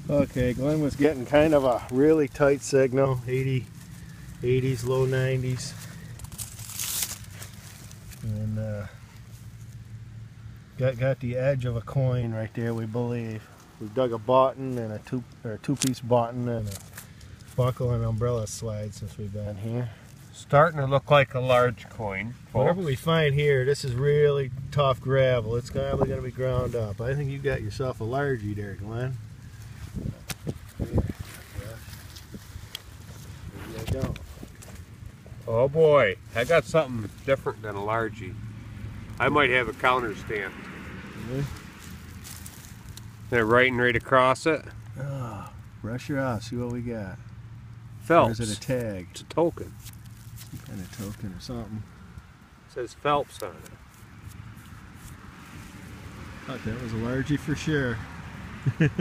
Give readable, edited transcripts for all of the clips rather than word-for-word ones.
Okay, Glenn was getting kind of a really tight signal, 80s, low 90s. And got the edge of a coin right there, we believe. We dug a button and a two-piece button and a buckle and umbrella slide since we've been here. Starting to look like a large coin, folks. Whatever we find here, this is really tough gravel. It's probably going to be ground up. I think you got yourself a largie there, Glenn. Oh boy, I got something different than a largie. I might have a counter stamp. Really? They're writing right across it. Oh, brush her off, see what we got. Phelps. Or is it a tag? It's a token. Some kind of token or something. It says Phelps on it. Thought that was a largie for sure. There's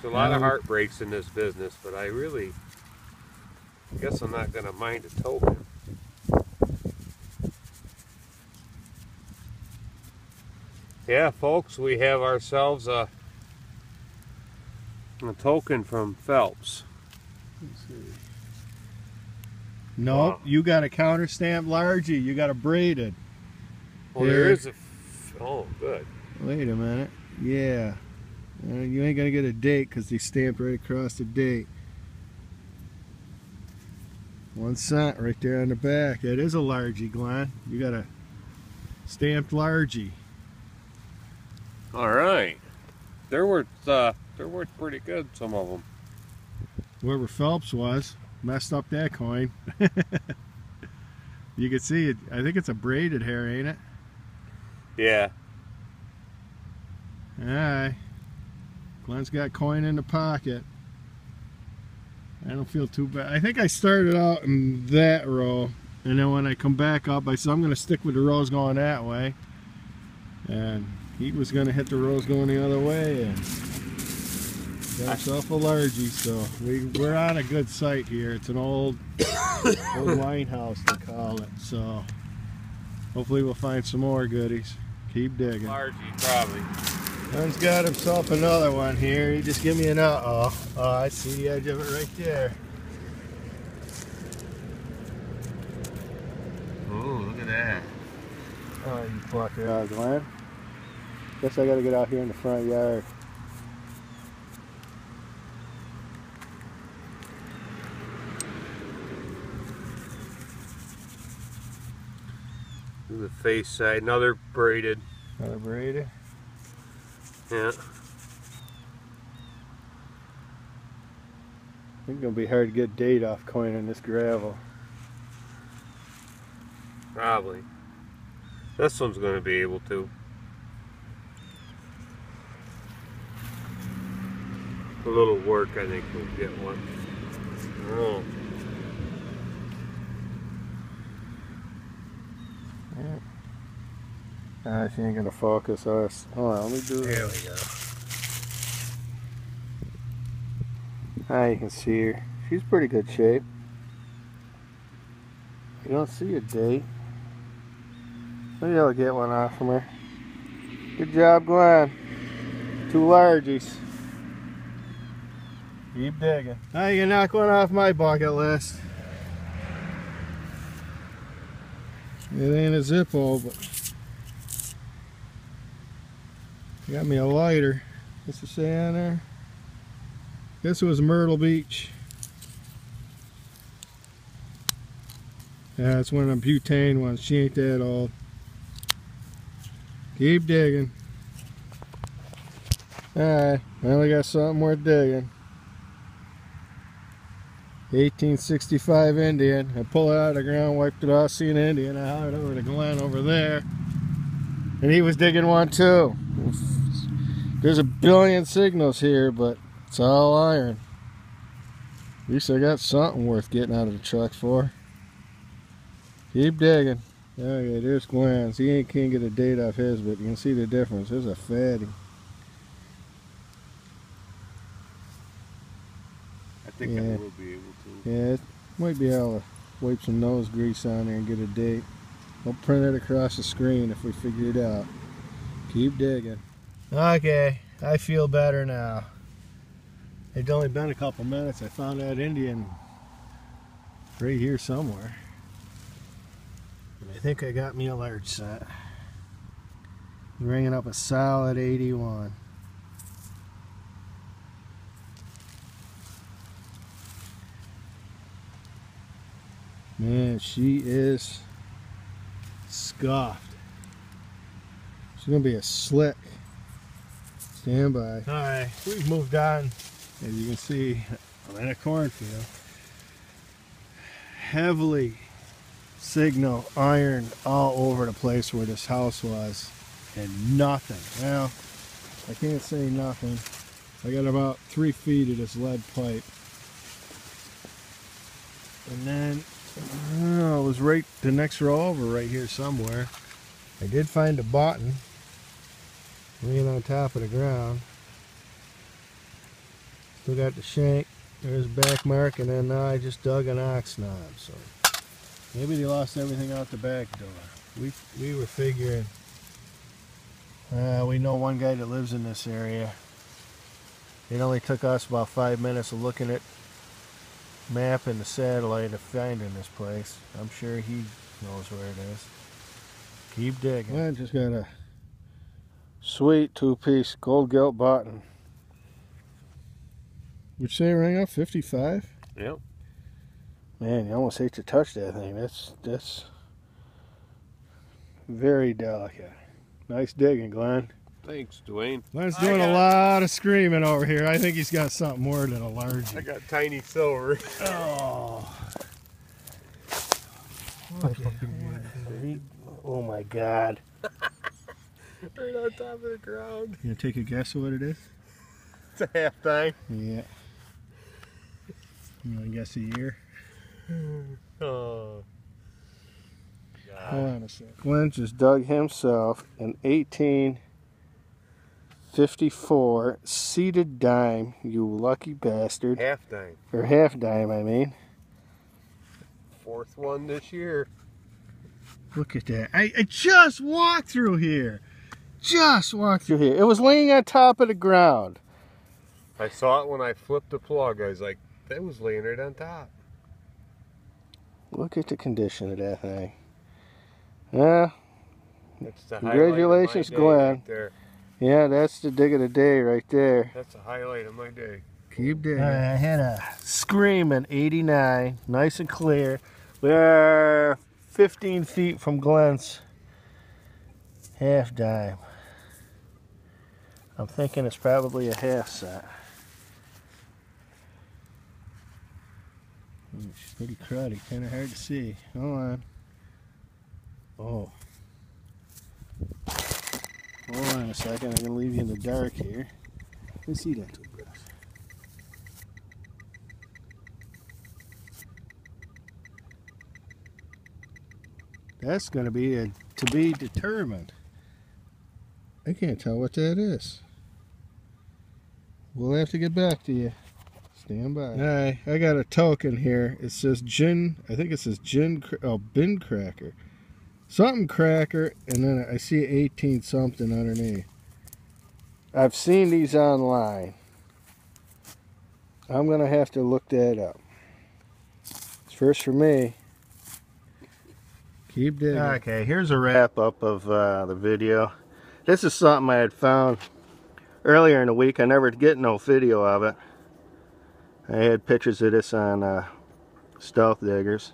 a lot of heartbreaks in this business, but I guess I'm not going to mind a token. Yeah, folks, we have ourselves a token from Phelps. Let's see. Nope, Wow. You got a counter stamp largie. You got a braided. Well, Here. there is a... Oh, good. Wait a minute. Yeah. You ain't going to get a date because they stamped right across the date. 1 cent right there on the back. That is a largie, Glenn. You got a stamped largie. All right. They're worth pretty good, some of them. Whoever Phelps was messed up that coin. You can see it. I think it's a braided hair, ain't it? Yeah. Alright. Glenn's got coin in the pocket. I don't feel too bad. I think I started out in that row, and then when I come back up, I said I'm going to stick with the rows going that way. And he was going to hit the rows going the other way, and got himself a largie. So we're on a good site here. It's an old wine house, they call it. So hopefully we'll find some more goodies. Keep digging. Largie, probably. Glenn's got himself another one here. He just give me an oh, I see the edge of it right there. Oh, look at that. Oh, you fucker. Glenn. Guess I gotta get out here in the front yard. Do the face side, another braided. Another braided. Yeah. I think it's gonna be hard to get date off coin in this gravel. Probably. This one's going to be able to. A little work, I think we'll get one. Oh. Yeah. She ain't gonna focus us. Hold on, let me do it. There we go. Ah, you can see her. She's pretty good shape. You don't see a date. Maybe I'll get one off from her. Good job, Glenn. 2 largies. Keep digging. Now you can knock one off my bucket list. It ain't a Zippo, but got me a lighter. What's it say on there? This was Myrtle Beach. Yeah, it's one of the butane ones. She ain't that old. Keep digging. Alright, well, we got something worth digging. 1865 Indian. I pulled it out of the ground, wiped it off, see an Indian. I hollered over to Glenn over there. And he was digging one too. There's a billion signals here, but it's all iron. At least I got something worth getting out of the truck for. Keep digging. Okay, there's Glenn's. He can't get a date off his, but you can see the difference. There's a fatty. I think I will be able to. Yeah, it might be able to wipe some nose grease on there and get a date. We'll print it across the screen if we figure it out. Keep digging. Okay, I feel better now. It'd only been a couple minutes. I found that Indian right here somewhere. And I think I got me a large set. Ringing up a solid 81. Man, she is scuffed. She's gonna be a slick. Stand by. Alright, we've moved on. As you can see, I'm in a cornfield. Heavily signal iron all over the place where this house was. And nothing. Well, I can't say nothing. I got about 3 feet of this lead pipe. And then, it was right the next row over right here somewhere. I did find a button laying on top of the ground. Still got the shank. There's a back mark, and then now I just dug an ox knob. So maybe they lost everything out the back door. We were figuring. We know one guy that lives in this area. It only took us about 5 minutes of looking at map and the satellite of finding this place. I'm sure he knows where it is. Keep digging. I just got a sweet 2-piece gold gilt button. Would you say rang up 55? Yep. Man, you almost hate to touch that thing. That's very delicate. Nice digging, Glenn. Thanks, Dwayne. Glenn's doing a lot of screaming over here. I think he's got something more than a large. I got tiny silver. Oh. Okay. Oh my God. Right on top of the ground. You gonna take a guess of what it is? It's a half time. Yeah. You wanna guess a year? Oh. God. Hold on a sec. Glenn just dug himself an 1854 seated dime, you lucky bastard. Half dime. Or half dime, I mean. 4th one this year. Look at that. I just walked through here. Just walked through here. It was laying on top of the ground. I saw it when I flipped the plug. I was like, that was laying right on top. Look at the condition of that thing. Yeah. It's the Congratulations, highlight of my day Glenn. right there. Yeah, that's the dig of the day right there. That's a highlight of my day. Keep digging. I had a screaming 89, nice and clear. We're 15 feet from Glenn's half dime. I'm thinking it's probably a half set. Ooh, she's pretty cruddy, kind of hard to see. Hold on. Oh. Hold on a second, I'm going to leave you in the dark here. You can see that toothbrush. That's going to be to be determined. I can't tell what that is. We'll have to get back to you. Stand by. Alright, I got a token here. It says gin, I think it says bin cracker. Something cracker, and then I see 18 something underneath. I've seen these online. I'm going to have to look that up. It's first for me. Keep digging. Okay, here's a wrap up of the video. This is something I had found earlier in the week. I never get no video of it. I had pictures of this on Stealth Diggers.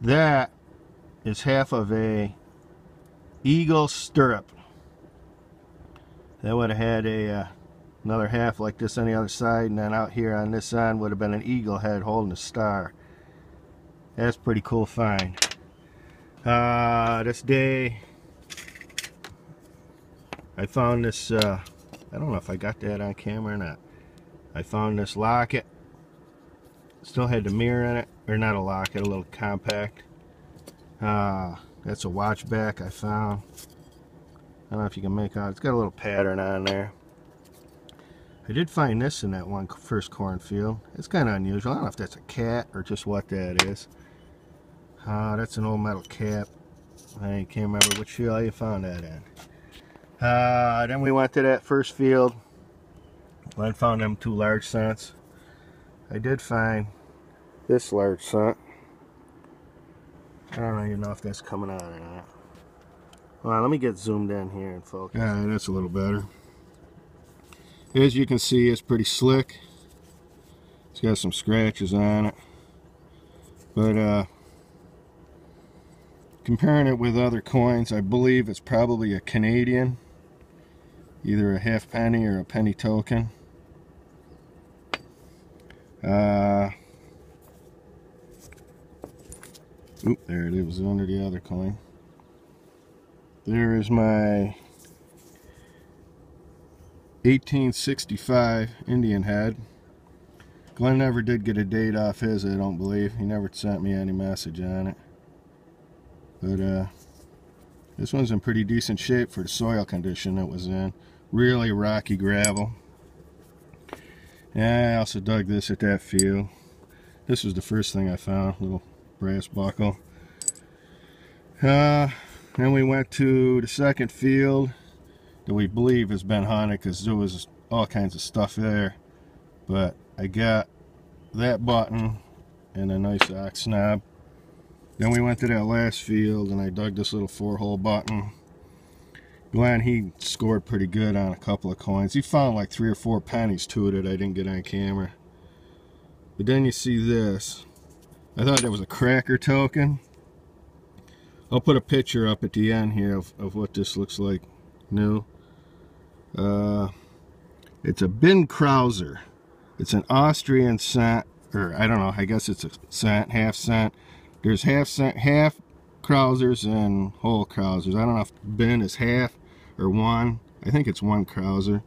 That is half of a eagle stirrup. That would have had another half like this on the other side, and then out here on this end would have been an eagle head holding a star. That's pretty cool find. This day I found this, I don't know if I got that on camera or not. I found this locket. Still had the mirror in it, or not a locket, a little compact. That's a watch back I found. I don't know if you can make out. It's got a little pattern on there. I did find this in that one first cornfield. It's kind of unusual. I don't know if that's a cat or just what that is. That's an old metal cap. I can't remember which field you found that in. Then we went to that first field Glenn found them 2 large cents. I did find this large cent. I don't even know if that's coming out or not. Hold on, let me get zoomed in here and focus. Yeah, that's a little better. As you can see, it's pretty slick. It's got some scratches on it. But comparing it with other coins, I believe it's probably a Canadian. Either a half penny or a penny token. Oop, there it is under the other coin. There is my 1865 Indian head. Glenn never did get a date off his, I don't believe. He never sent me any message on it. But this one's in pretty decent shape for the soil condition it was in. Really rocky gravel. And I also dug this at that field. This was the first thing I found, little brass buckle. Then we went to the second field that we believe has been haunted because there was all kinds of stuff there. But I got that button and a nice ox knob. Then we went to that last field and I dug this little 4-hole button. Glenn, he scored pretty good on a couple of coins. He found like 3 or 4 pennies to it that I didn't get on camera. But then you see this. I thought that was a cracker token. I'll put a picture up at the end here of what this looks like new. It's a Bin Krauser. It's an Austrian cent, or I don't know, I guess it's a cent, half cent. There's half cent, half Krausers and whole Krausers. I don't know if Bin is half or 1. I think it's 1 Krauser.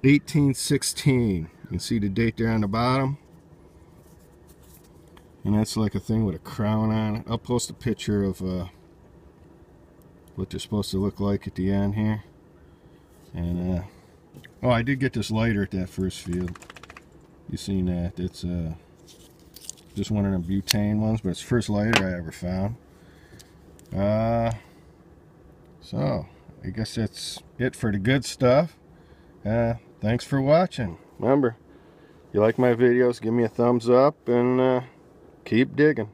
1816. You can see the date there on the bottom. And that's like a thing with a crown on it. I'll post a picture of what they're supposed to look like at the end here. And oh, I did get this lighter at that first field. You seen that? It's just one of them butane ones, but it's the first lighter I ever found. So I guess that's it for the good stuff. Thanks for watching. Remember, if you like my videos, give me a thumbs up and keep digging.